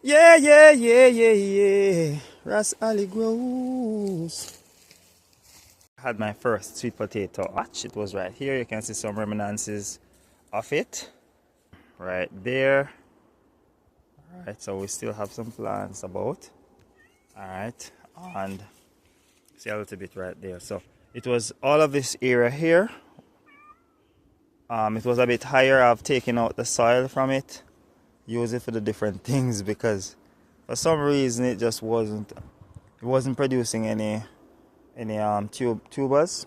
Yeah, yeah, yeah, yeah, yeah. Ras Ali grows. I had my first sweet potato patch. It was right here. You can see some reminiscences of it right there. All right, so we still have some plants about. All right, and see a little bit right there. So it was all of this area here. It was a bit higher. I've taken out the soil from it, use it for the different things because for some reason it just wasn't producing any tubers.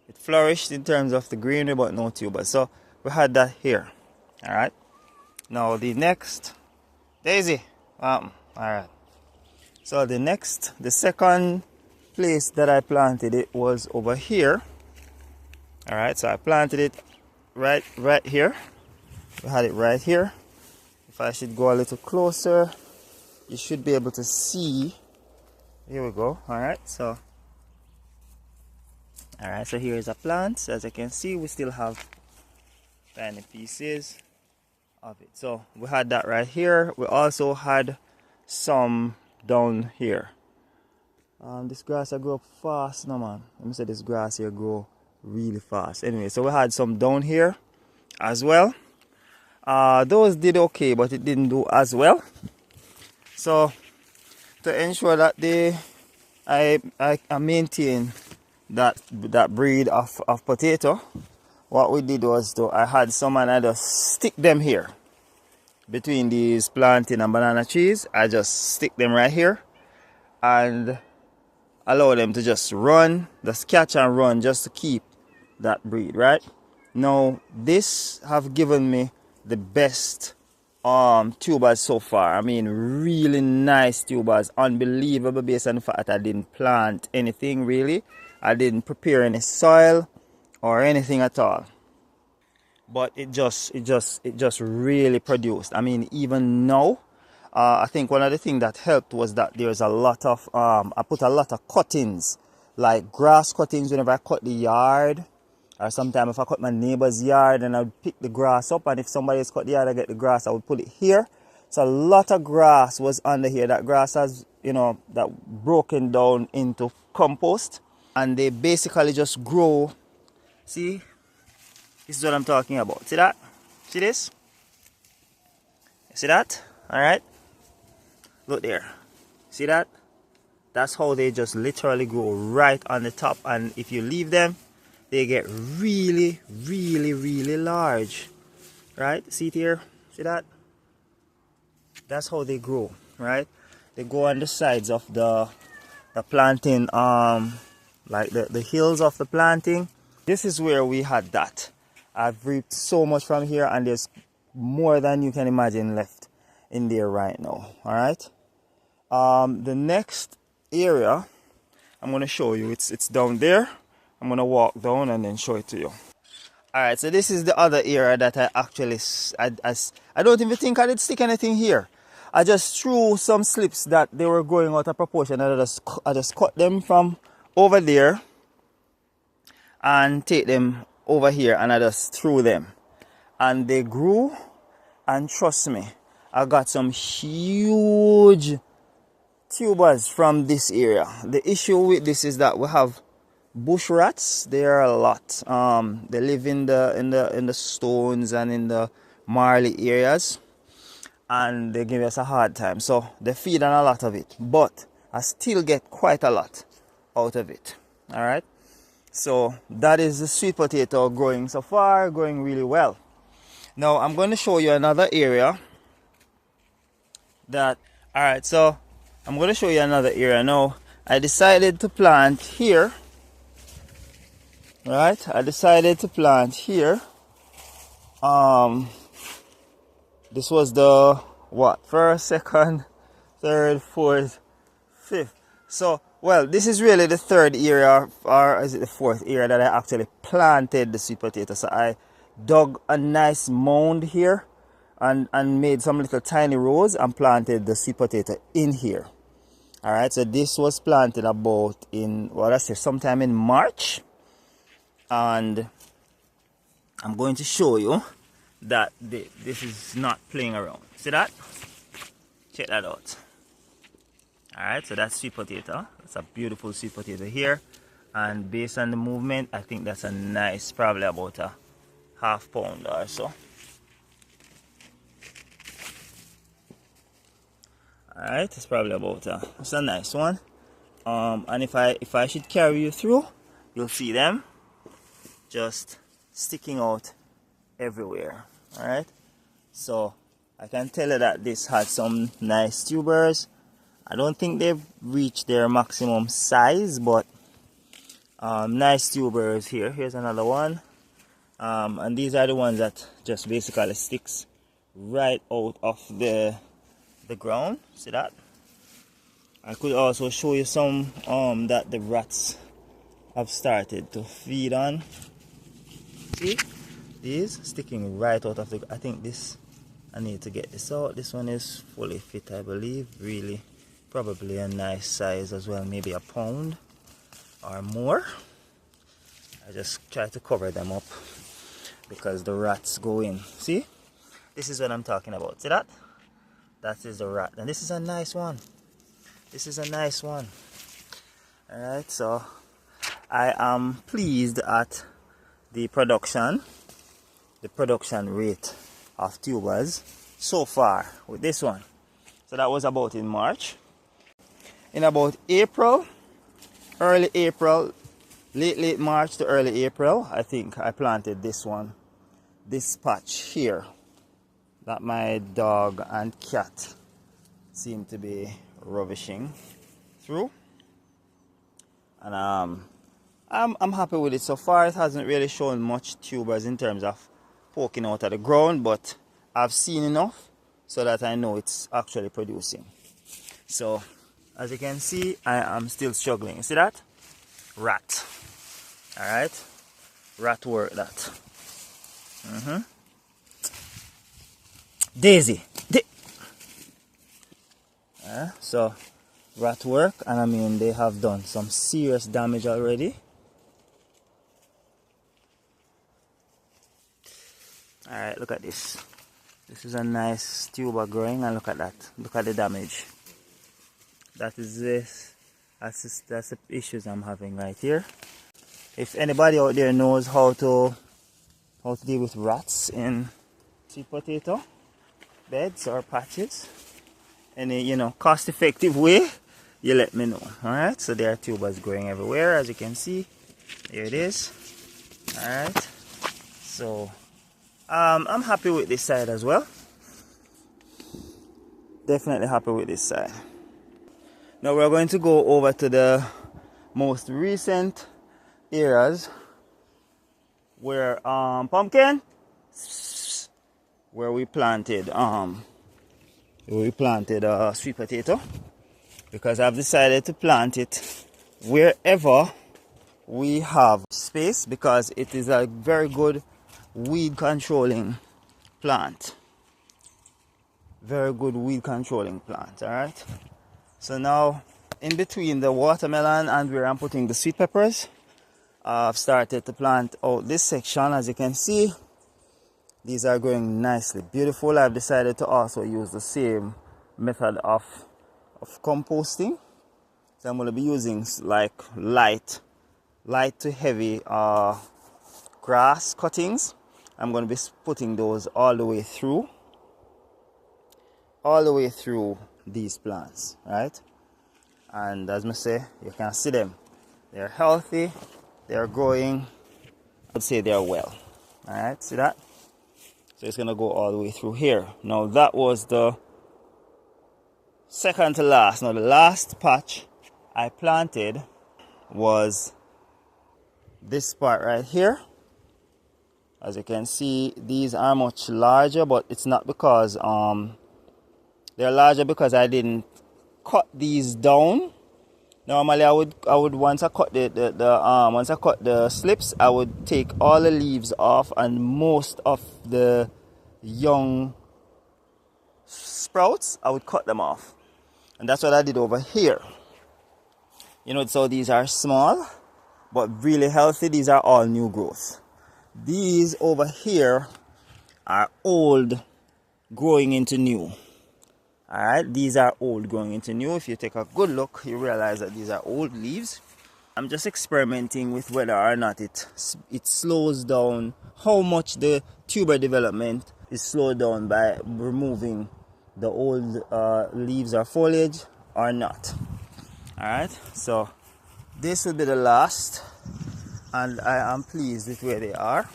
It flourished in terms of the greenery, but no tubers. So we had that here. All right. Now the next Daisy. All right. So the second place that I planted it was over here. All right. So I planted it right here. We had it right here. If I should go a little closer, you should be able to see. Here we go. All right. So here is a plant. As you can see, we still have tiny pieces of it. So we had that right here. We also had some down here. This grass I grow up fast now, man. Let me say this grass here grow really fast. Anyway, so we had some down here as well. Those did okay, but it didn't do as well. So to ensure that I maintain that breed of potato, what we did was I had some and I just stick them here between these plantain and banana trees. I just stick them right here and allow them to just run, just catch and run, just to keep that breed, right? Now this have given me the best tubers so far. I mean, really nice tubers, unbelievable based on the fact that I didn't plant anything really. I didn't prepare any soil or anything at all, but it just really produced. I mean, even now, I think one of the things that helped was that there's a lot of I put a lot of cuttings, like grass cuttings whenever I cut the yard, or sometimes if I cut my neighbor's yard and I would pick the grass up, and if somebody else cut the yard, I get the grass, I would put it here. So a lot of grass was under here. That grass has, that broken down into compost, and they basically just grow. See, this is what I'm talking about. See that? See this? See that? All right. Look there. See that? That's how they just literally grow right on the top, and if you leave them, they get really, really, really large. Right? See it here? See that? That's how they grow, right? They go on the sides of the planting, like the hills of the planting. This is where we had that. I've reaped so much from here, and there's more than you can imagine left in there right now. All right. The next area I'm going to show you, it's down there. I'm going to walk down and then show it to you. All right, so this is the other area that I actually, I don't even think I did stick anything here. I just threw some slips that they were growing out of proportion, and I just cut them from over there and take them over here, and I just threw them, and they grew, and trust me, I got some huge tubers from this area. The issue with this is that we have bush rats. There are a lot. They live in the stones and in the marley areas, and they give us a hard time. So they feed on a lot of it, but I still get quite a lot out of it. All right. So that is the sweet potato growing so far, growing really well. Now I'm going to show you another area that. All right. So I'm going to show you another area now. I decided to plant here. Right, I decided to plant here. This was the what? First, second, third, fourth, fifth. So, well, this is really the third area, or is it the fourth area that I actually planted the sweet potato. So I dug a nice mound here and made some little tiny rows and planted the sweet potato in here. All right, so this was planted about in, well, I say sometime in March. And I'm going to show you that this is not playing around. See that? Check that out. Alright, so that's sweet potato. It's a beautiful sweet potato here. And based on the movement, I think that's a nice, probably about a half pound or so. Alright, it's probably about it's a nice one. And if I should carry you through, you'll see them just sticking out everywhere. Alright, so I can tell you that this had some nice tubers. I don't think they've reached their maximum size, but nice tubers here. Here's another one. And these are the ones that just basically sticks right out of the ground. See that? I could also show you some that the rats have started to feed on. See? These sticking right out of the... I think this... I need to get this out. This one is fully fit, I believe. Really, probably a nice size as well. Maybe a pound or more. I just try to cover them up because the rats go in. See? This is what I'm talking about. See that? That is the rat. And this is a nice one. This is a nice one. Alright, so I am pleased at the production rate of tubers so far with this one. So that was about in March. In about April, early April, late March to early April, I think I planted this one, this patch here that my dog and cat seem to be ravishing through. And I'm happy with it so far. It hasn't really shown much tubers in terms of poking out of the ground, but I've seen enough so that I know it's actually producing. So as you can see, I am still struggling. You see that? Rat. Alright? Rat work that. Daisy. So rat work, and I mean they have done some serious damage already. Alright, look at this. This is a nice tuber growing, and look at that. Look at the damage. That is this. That's the issues I'm having right here. If anybody out there knows how to deal with rats in sweet potato beds or patches, any cost-effective way, you let me know. Alright, so there are tubers growing everywhere, as you can see. There it is. Alright, so I'm happy with this side as well. Definitely happy with this side. Now we're going to go over to the most recent areas where pumpkin, where we planted sweet potato, because I've decided to plant it wherever we have space, because it is a very good weed controlling plant. Very good weed controlling plant. Alright, so now in between the watermelon and where I'm putting the sweet peppers, I've started to plant out this section. As you can see, these are growing nicely, beautiful. I've decided to also use the same method of composting. So I'm going to be using like light to heavy grass cuttings. I'm going to be putting those all the way through these plants, right? And as I say, you can see them. They're healthy, they're growing. I'd say they're well. Alright, see that? So it's going to go all the way through here. Now that was the second to last. Now the last patch I planted was this part right here. As you can see, these are much larger, but it's not because they're larger because I didn't cut these down. Normally I would once I cut the slips, I would take all the leaves off and most of the young sprouts I would cut them off. And that's what I did over here. So these are small but really healthy. These are all new growth. These over here are old growing into new. Alright, these are old going into new. If you take a good look, you realize that these are old leaves. I'm just experimenting with whether or not it slows down, how much the tuber development is slowed down by removing the old leaves or foliage or not. Alright, so this will be the last, and I am pleased with where they are.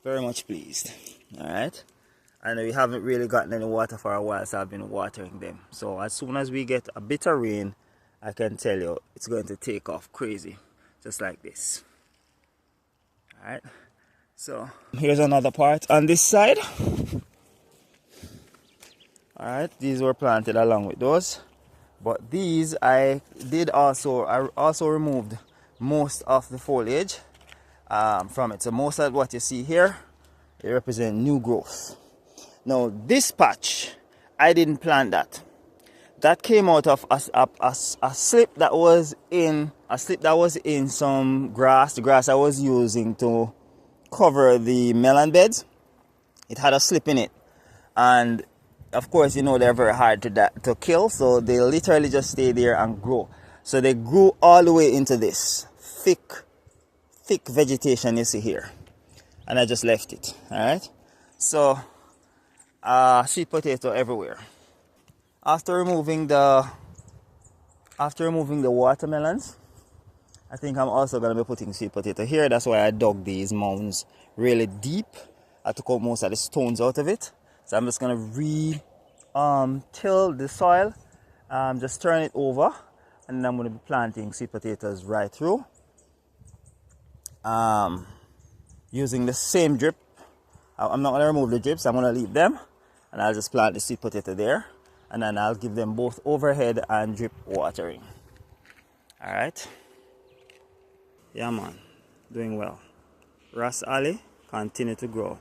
Very much pleased. Alright, and we haven't really gotten any water for a while, so I've been watering them. So as soon as we get a bit of rain, I can tell you it's going to take off crazy, just like this. Alright, so here's another part on this side. Alright, these were planted along with those, but these I also removed most of the foliage from it. So most of what you see here, they represent new growth. Now this patch, I didn't plant that. That came out of a slip that was in some grass, the grass I was using to cover the melon beds. It had a slip in it, and of course, you know, they're very hard to kill, so they literally just stay there and grow. So they grew all the way into this thick vegetation you see here, and I just left it. All right, so sweet potato everywhere. After removing the watermelons, I think I'm also going to be putting sweet potato here. That's why I dug these mounds really deep. I took out most of the stones out of it. So I'm just going to till the soil, just turn it over, and then I'm going to be planting sweet potatoes right through. Using the same drip. I'm not going to remove the drips, I'm going to leave them, and I'll just plant the sweet potato there. And then I'll give them both overhead and drip watering. Alright. Yeah man, doing well. Ras Ali, continue to grow.